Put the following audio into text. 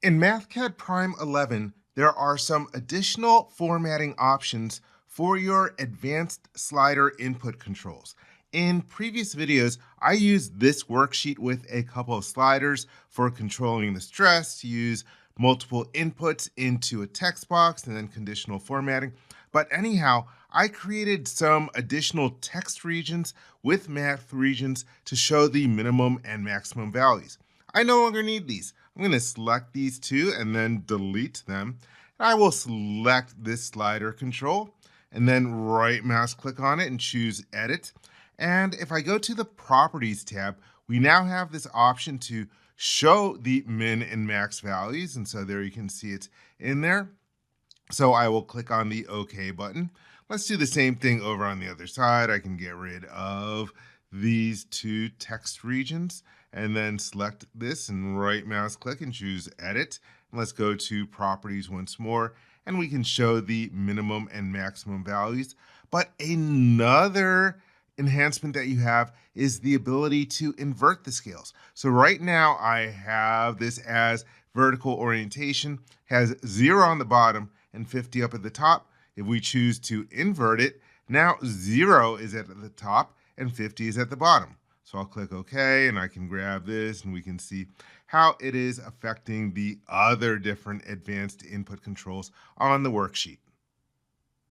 In Mathcad Prime 11, there are some additional formatting options for your advanced slider input controls. In previous videos, I used this worksheet with a couple of sliders for controlling the stress, to use multiple inputs into a text box, and then conditional formatting. But anyhow, I created some additional text regions with math regions to show the minimum and maximum values. I no longer need these. I'm going to select these two and then delete them. I will select this slider control and then right mouse click on it and choose Edit. And if I go to the Properties tab, we now have this option to show the min and max values. And so there you can see it in there. So I will click on the OK button. Let's do the same thing over on the other side. I can get rid of these two text regions and then select this and right mouse click and choose Edit. And let's go to Properties once more, and we can show the minimum and maximum values. But another enhancement that you have is the ability to invert the scales. So right now I have this as vertical orientation, has 0 on the bottom and 50 up at the top. If we choose to invert it, now 0 is at the top and 50 is at the bottom. So I'll click OK, and I can grab this, and we can see how it is affecting the other different advanced input controls on the worksheet.